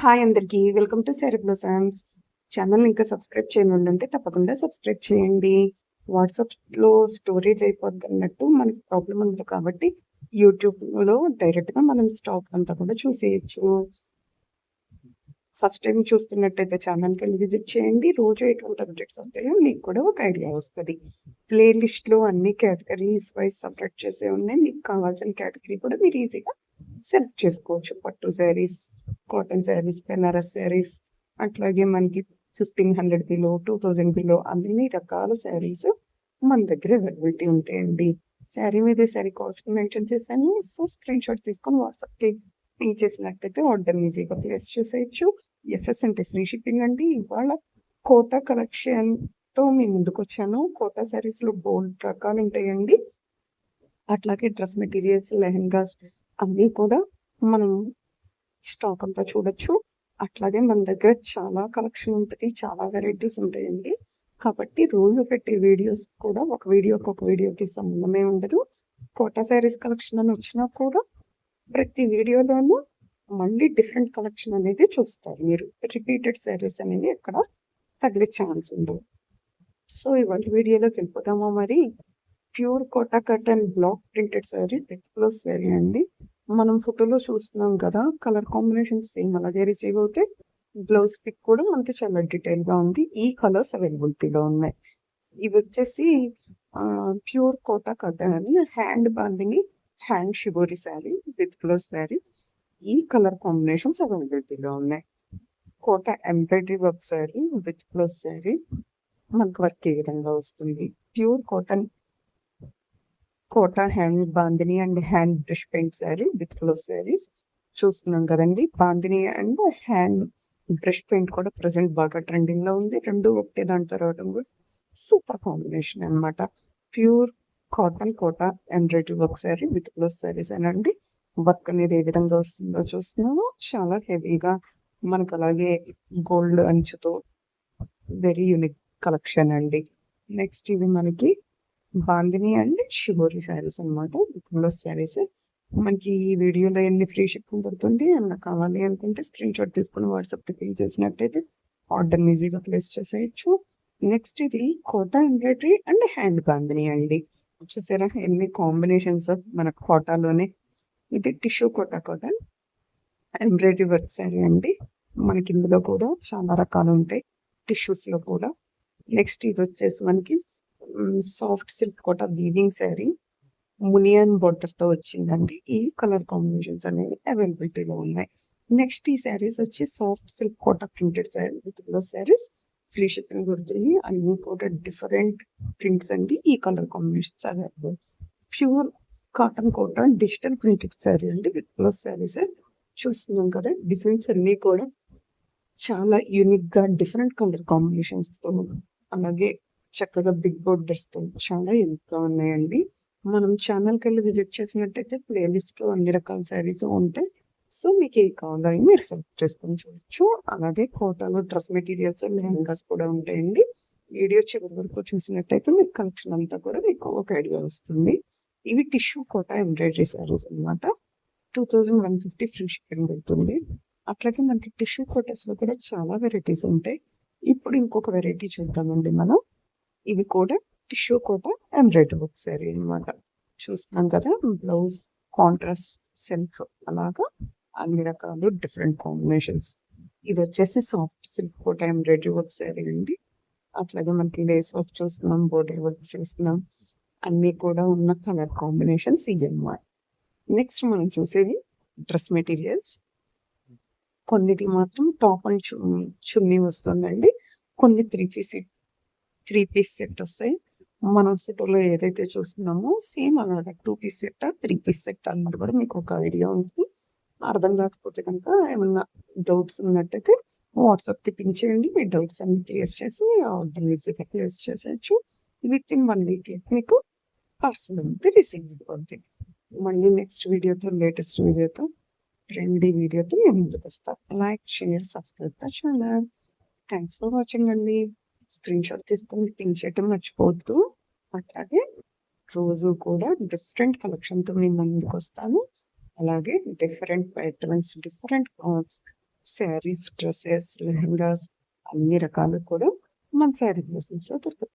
Hi అందరికీ. Welcome to sari blossoms. ఛానల్‌ని ఇంకా సబ్స్క్రైబ్ చేయనోళ్ళుంటే తప్పకుండా సబ్స్క్రైబ్ చేయండి. వాట్సాప్‌లో స్టోరేజ్ అయిపోద్దన్నట్టు మనకి ప్రాబ్లమ్ ఉండదు కాబట్టి యూట్యూబ్‌లో డైరెక్ట్‌గా మనం స్టాక్ అంతా కూడా చూసేయొచ్చు. ఫస్ట్ టైమ్ చూస్తున్నట్టయితే ఛానల్‌కెళ్ళి విజిట్ చేయండి. రోజు ఎటువంటి అప్డేట్స్ వస్తాయో మీకు కూడా ఒక ఐడియా వస్తది. ప్లే లిస్ట్‌లో అన్ని కేటగరీస్ వైస్ సెపరేట్ చేసే ఉన్నాయి. మీకు కావాల్సిన కేటగరీ కూడా మీరు ఈజీగా సెలెక్ట్ చేసుకోవచ్చు. పట్టు శారీస్, కాటన్ శారీస్, బెనారస్ శారీస్, అట్లాగే మనకి 1500 బిలో, 2000 బిలో అన్ని రకాల శారీస్ మన దగ్గర అవైలబిలిటీ ఉంటాయండి. శారీ మీదే శారీ కాస్ట్ మెన్షన్ చేశాను. సో, స్క్రీన్‌షాట్ తీసుకొని వాట్సాప్‌కి పింక్ చేసినట్టయితే ఆర్డర్‌ని ఈజీగా ప్లేస్ చేసేయొచ్చు. ఎఫ్ఎస్ అంటే ఫ్రీ షిప్పింగ్ అండి. ఇవాళ కోటా కలెక్షన్‌తో మీ ముందుకొచ్చాను. కోటా శారీస్‌లో బోలెడు రకాలుంటాయండి. అట్లాగే డ్రెస్ మెటీరియల్స్, లెహెంగాస్ అన్నీ కూడా మనం స్టాక్ అంతా చూడొచ్చు. అట్లాగే మన దగ్గర చాలా కలెక్షన్ ఉంటది. చాలా వెరైటీస్ ఉంటాయండి. కాబట్టి రోజు పెట్టే వీడియోస్ కూడా ఒక వీడియోకి సంబంధమే ఉండదు. కోటా శారీస్ కలెక్షన్ అని వచ్చినా కూడా ప్రతి వీడియోలోనూ మళ్ళీ డిఫరెంట్ కలెక్షన్ అనేది చూస్తారు మీరు. రిపీటెడ్ శారీస్ అనేవి ఎక్కడ తగిలే ఛాన్స్ ఉండదు. సో, ఇవాళ వీడియోలోకి వెళ్ళిపోదామా మరి? Pure Kota cotton black printed sari with blouse sari అండి. మనం ఫోటోలో చూస్తున్నాం కదా! కలర్ కాంబినేషన్స్ సేమ్ అలాగే రిసీవ్ అవుతాయి. బ్లౌజ్ పిక్ కూడా మనకి చాలా డీటెయిల్‌గా ఉంది. ఈ కలర్స్ అవైలబిలిటీలో ఉన్నాయి. ఇవొచ్చేసి ప్యూర్ కోటా కటన్ అని hand bandhani, hand shibori sari with blouse sari. ఈ కలర్ కాంబినేషన్స్ అవైలబిలిటీలో ఉన్నాయి. Kota embroidery work sari with blouse sari. మనకు వర్క్ ఈ విధంగా వస్తుంది. Pure cotton Kota hand bandhani and hand brush paint sari with blouse saris చూస్తున్నాం కదండి. Bandhani and hand brush paint కూడా ప్రెజెంట్ బాగా ట్రెండింగ్ లో ఉంది. రెండు ఒకటే దాంట్లో రావడం కూడా సూపర్ కాంబినేషన్ అన్నమాట. Pure cotton Kota embroidery work sari with blouse saris అనండి. వర్క్ అనేది ఏ విధంగా వస్తుందో చూస్తున్నాము. చాలా హెవీగా మనకు అలాగే గోల్డ్ అంచుతో వెరీ యూనిక్ కలెక్షన్ అండి. నెక్స్ట్ ఇవి మనకి బాందిని అండ్ షిబోరి శారీస్ అన్నమాట. With blouse saris. మనకి ఈ వీడియోలో ఎన్ని ఫ్రీ షిప్పింగ్ పడుతుంది. ఏమన్నా కావాలి అనుకుంటే స్క్రీన్‌షాట్ తీసుకొని వాట్సాప్‌కి పింక్ చేసినట్టయితే ఆర్డర్‌ని ఈజీగా ప్లేస్ చేసేయొచ్చు. నెక్స్ట్ ఇది Kota embroidery and hand bandhani అండి. చూసారా ఎన్ని కాంబినేషన్స్ మన కోటాలోనే. ఇది tissue Kota cotton embroidery work sari అండి. మనకి ఇందులో కూడా చాలా రకాలు ఉంటాయి. టిష్యూస్‌లో కూడా. నెక్స్ట్ ఇదొచ్చేసి మనకి soft silk Kota weaving sari మునియన్ బోర్డర్‌తో వచ్చిందండి. ఈ కలర్ కాంబినేషన్స్ అనేవి అవైలబిలిటీలో ఉన్నాయి. నెక్స్ట్ ఈ శారీస్ వచ్చి soft silk Kota printed sari with blouse saris free shipping పడుతుంది. అన్నీ కూడా డిఫరెంట్ ప్రింట్స్ అండి. ఈ colour combinations available. Pure cotton Kota digital printed sari అండి విత్ బ్లౌజ్ శారీస్. చూస్తున్నాం కదా డిజైన్స్ అన్నీ కూడా చాలా యూనిక్‌గా డిఫరెంట్ కలర్ కాంబినేషన్స్‌తో అలాగే చక్కగా బిగ్ బోర్డర్స్‌తో చాలా యూనిక్‌గా ఉన్నాయండి. మనం ఛానల్‌కెళ్ళి విజిట్ చేసినట్టయితే ప్లే లిస్ట్‌లో అన్ని రకాల శారీస్ ఉంటాయి. సో, మీకు ఏవి కావాలో అవి మీరు సెలెక్ట్ చేసుకొని చూడొచ్చు. అలాగే కోటాలో డ్రెస్ మెటీరియల్స్, లెహెంగాస్ కూడా ఉంటాయండి. వీడియో చివరి వరకు చూసినట్టయితే మీకు కలెక్షన్ అంతా కూడా మీకు ఒక ఐడియా వస్తుంది. ఇవి టిష్యూ కోటా ఎంబ్రాయిడరీ శారీస్ అన్నమాట. 2150 ఫ్రీ షిప్పింగ్ పడుతుంది. అట్లాగే మనకి టిష్యూ కోటాస్‌లో కూడా చాలా వెరైటీస్ ఉంటాయి. ఇప్పుడు ఇంకొక వెరైటీ చూద్దామండి మనం. ఇవి కూడా tissue Kota embroidery work sari అన్నమాట. చూస్తున్నాం కదా! బ్లౌజ్ కాంట్రాస్ట్ సెల్ఫ్ అలాగా అన్ని రకాలు డిఫరెంట్ కాంబినేషన్స్. ఇదొచ్చేసి soft silk Kota embroidery work sari అండి. అట్లాగే మనకి లేస్ వర్క్ చూస్తున్నాం, బోర్డర్ వర్క్ చూస్తున్నాం. అన్నీ కూడా ఉన్న కలర్ కాంబినేషన్స్ ఇయన్నమాట. నెక్స్ట్ మనం చూసేవి డ్రెస్ మెటీరియల్స్. కొన్నిటికి మాత్రం టాప్ అండ్ చున్నీ వస్తుందండి. కొన్ని త్రీ పీస్ సెట్ వస్తాయి. మనం ఫోటోలో ఏదైతే చూస్తున్నామో సేమ్ అలాగా 2 పీస్ సెట్టా, 3 పీస్ సెట్టా అన్నది కూడా మీకు ఒక ఐడియా ఉంటుంది. అర్థం కాకపోతే కనుక ఏమన్నా డౌట్స్ ఉన్నట్టయితే వాట్సాప్‌కి పింక్ చేయండి. మీ డౌట్స్ అన్నీ క్లియర్ చేసి ఆర్డర్ ఈజీగా ప్లేస్ చేసేయొచ్చు. వితిన్ 1 వీక్‌లో మీకు పార్సల్ అనేది రిసీవ్ అయిపోద్ది. మళ్ళీ నెక్స్ట్ వీడియోతో లేటెస్ట్ వీడియోతో ట్రెండీ వీడియోతో నేను ముందుకొస్తా. Like, share, subscribe the channel. Thanks for watching అండి. స్క్రీన్‌షాట్ తీసుకొని పింక్ చేయటం మర్చిపోవద్దు. అట్లాగే రోజు కూడా డిఫరెంట్ కలెక్షన్‌తో మీ ముందుకొస్తాను. అలాగే different patterns, different clothes saris, dresses, lehengas అన్ని రకాలు కూడా మన శారీ బ్లౌజెస్‌లో దొరుకుతాయి.